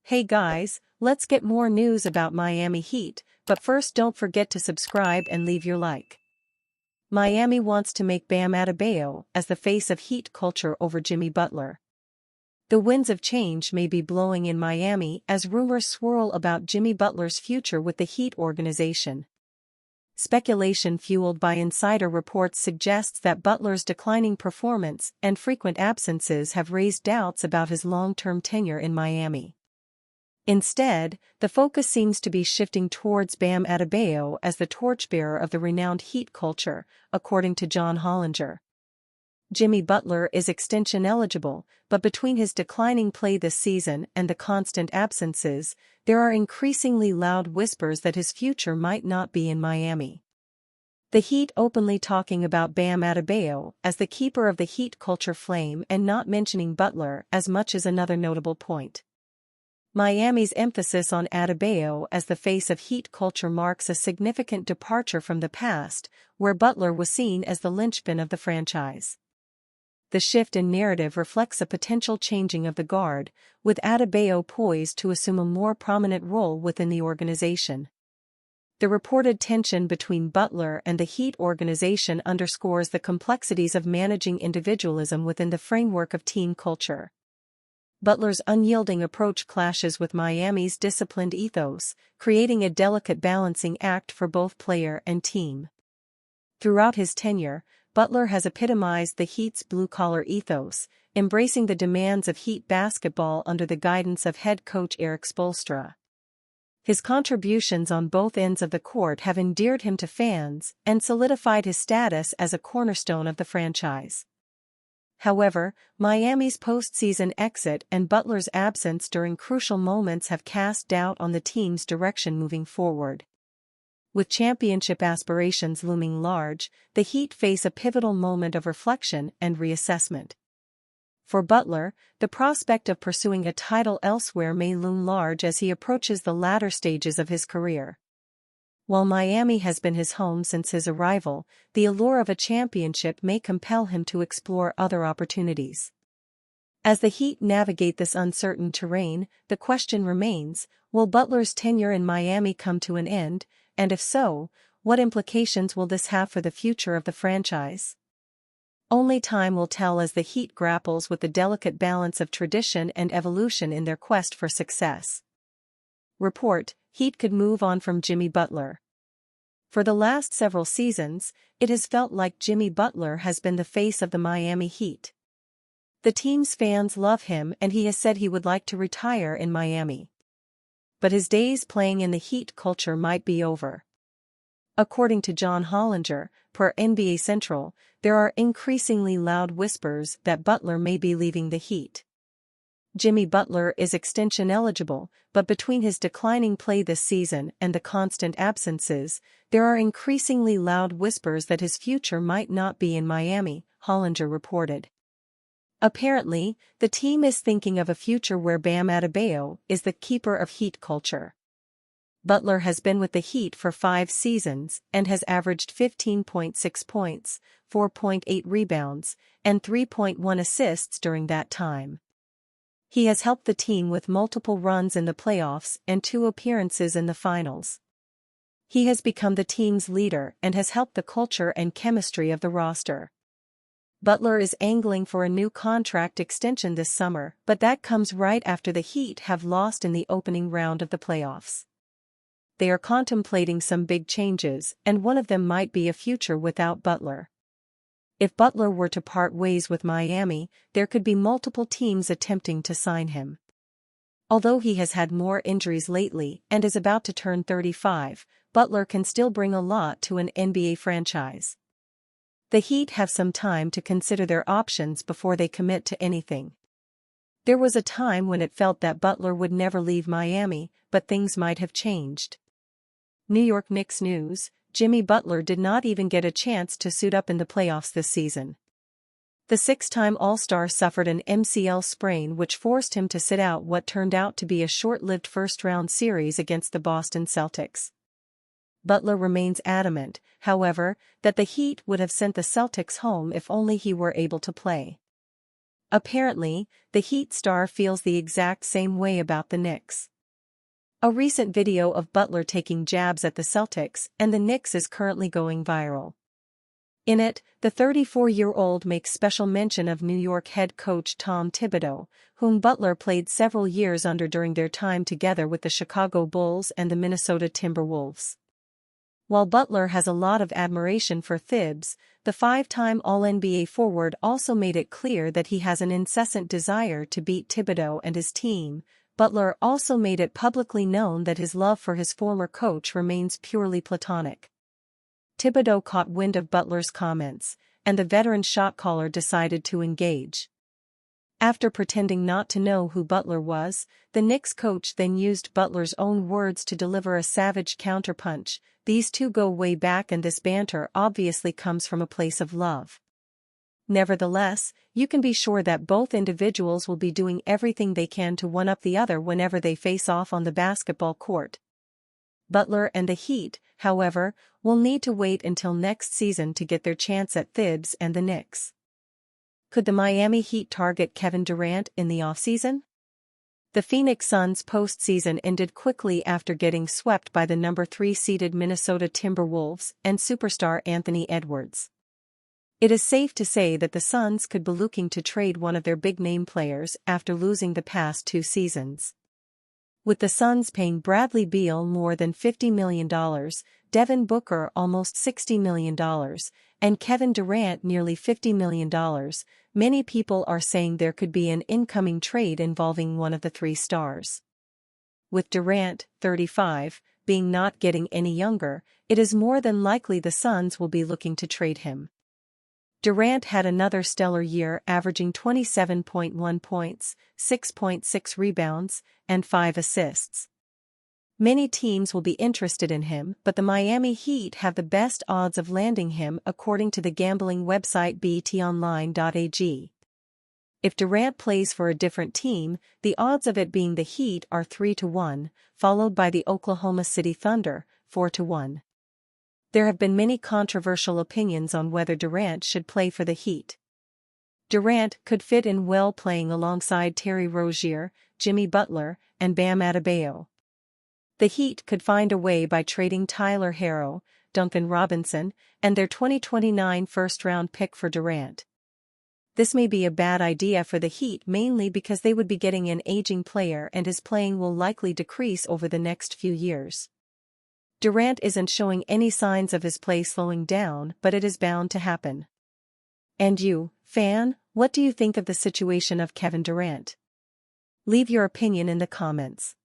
Hey guys, let's get more news about Miami Heat, but first don't forget to subscribe and leave your like. Miami wants to make Bam Adebayo as the face of Heat culture over Jimmy Butler. The winds of change may be blowing in Miami as rumors swirl about Jimmy Butler's future with the Heat organization. Speculation fueled by insider reports suggests that Butler's declining performance and frequent absences have raised doubts about his long-term tenure in Miami. Instead, the focus seems to be shifting towards Bam Adebayo as the torchbearer of the renowned Heat culture, according to John Hollinger. Jimmy Butler is extension eligible, but between his declining play this season and the constant absences, there are increasingly loud whispers that his future might not be in Miami. The Heat openly talking about Bam Adebayo as the keeper of the Heat culture flame and not mentioning Butler as much as another notable point. Miami's emphasis on Adebayo as the face of Heat culture marks a significant departure from the past, where Butler was seen as the linchpin of the franchise. The shift in narrative reflects a potential changing of the guard, with Adebayo poised to assume a more prominent role within the organization. The reported tension between Butler and the Heat organization underscores the complexities of managing individualism within the framework of team culture. Butler's unyielding approach clashes with Miami's disciplined ethos, creating a delicate balancing act for both player and team. Throughout his tenure, Butler has epitomized the Heat's blue-collar ethos, embracing the demands of Heat basketball under the guidance of head coach Erik Spoelstra. His contributions on both ends of the court have endeared him to fans and solidified his status as a cornerstone of the franchise. However, Miami's postseason exit and Butler's absence during crucial moments have cast doubt on the team's direction moving forward. With championship aspirations looming large, the Heat face a pivotal moment of reflection and reassessment. For Butler, the prospect of pursuing a title elsewhere may loom large as he approaches the latter stages of his career. While Miami has been his home since his arrival, the allure of a championship may compel him to explore other opportunities. As the Heat navigate this uncertain terrain, the question remains, will Butler's tenure in Miami come to an end, and if so, what implications will this have for the future of the franchise? Only time will tell as the Heat grapples with the delicate balance of tradition and evolution in their quest for success. Report: Heat could move on from Jimmy Butler. For the last several seasons, it has felt like Jimmy Butler has been the face of the Miami Heat. The team's fans love him and he has said he would like to retire in Miami. But his days playing in the Heat culture might be over. According to John Hollinger, per NBA Central, there are increasingly loud whispers that Butler may be leaving the Heat. Jimmy Butler is extension eligible, but between his declining play this season and the constant absences, there are increasingly loud whispers that his future might not be in Miami, Hollinger reported. Apparently, the team is thinking of a future where Bam Adebayo is the keeper of Heat culture. Butler has been with the Heat for 5 seasons and has averaged 15.6 points, 4.8 rebounds, and 3.1 assists during that time. He has helped the team with multiple runs in the playoffs and 2 appearances in the finals. He has become the team's leader and has helped the culture and chemistry of the roster. Butler is angling for a new contract extension this summer, but that comes right after the Heat have lost in the opening round of the playoffs. They are contemplating some big changes, and one of them might be a future without Butler. If Butler were to part ways with Miami, there could be multiple teams attempting to sign him. Although he has had more injuries lately and is about to turn 35, Butler can still bring a lot to an NBA franchise. The Heat have some time to consider their options before they commit to anything. There was a time when it felt that Butler would never leave Miami, but things might have changed. New York Knicks news: Jimmy Butler did not even get a chance to suit up in the playoffs this season. The 6-time All-Star suffered an MCL sprain which forced him to sit out what turned out to be a short-lived first-round series against the Boston Celtics. Butler remains adamant, however, that the Heat would have sent the Celtics home if only he were able to play. Apparently, the Heat star feels the exact same way about the Knicks. A recent video of Butler taking jabs at the Celtics and the Knicks is currently going viral. In it, the 34-year-old makes special mention of New York head coach Tom Thibodeau, whom Butler played several years under during their time together with the Chicago Bulls and the Minnesota Timberwolves. While Butler has a lot of admiration for Thibs, the five-time All-NBA forward also made it clear that he has an incessant desire to beat Thibodeau and his team. Butler also made it publicly known that his love for his former coach remains purely platonic. Thibodeau caught wind of Butler's comments, and the veteran shot caller decided to engage. After pretending not to know who Butler was, the Knicks coach then used Butler's own words to deliver a savage counterpunch. These two go way back and this banter obviously comes from a place of love. Nevertheless, you can be sure that both individuals will be doing everything they can to one-up the other whenever they face off on the basketball court. Butler and the Heat, however, will need to wait until next season to get their chance at Thibs and the Knicks. Could the Miami Heat target Kevin Durant in the offseason? The Phoenix Suns' postseason ended quickly after getting swept by the number 3-seeded Minnesota Timberwolves and superstar Anthony Edwards. It is safe to say that the Suns could be looking to trade one of their big-name players after losing the past 2 seasons. With the Suns paying Bradley Beal more than $50 million, Devin Booker almost $60 million, and Kevin Durant nearly $50 million, many people are saying there could be an incoming trade involving one of the 3 stars. With Durant, 35, being not getting any younger, it is more than likely the Suns will be looking to trade him. Durant had another stellar year, averaging 27.1 points, 6.6 rebounds, and 5 assists. Many teams will be interested in him, but the Miami Heat have the best odds of landing him according to the gambling website betonline.ag. If Durant plays for a different team, the odds of it being the Heat are 3-1, followed by the Oklahoma City Thunder, 4-1. There have been many controversial opinions on whether Durant should play for the Heat. Durant could fit in well playing alongside Terry Rozier, Jimmy Butler, and Bam Adebayo. The Heat could find a way by trading Tyler Herro, Duncan Robinson, and their 2029 first-round pick for Durant. This may be a bad idea for the Heat mainly because they would be getting an aging player and his playing will likely decrease over the next few years. Durant isn't showing any signs of his play slowing down, but it is bound to happen. And you, fan, what do you think of the situation of Kevin Durant? Leave your opinion in the comments.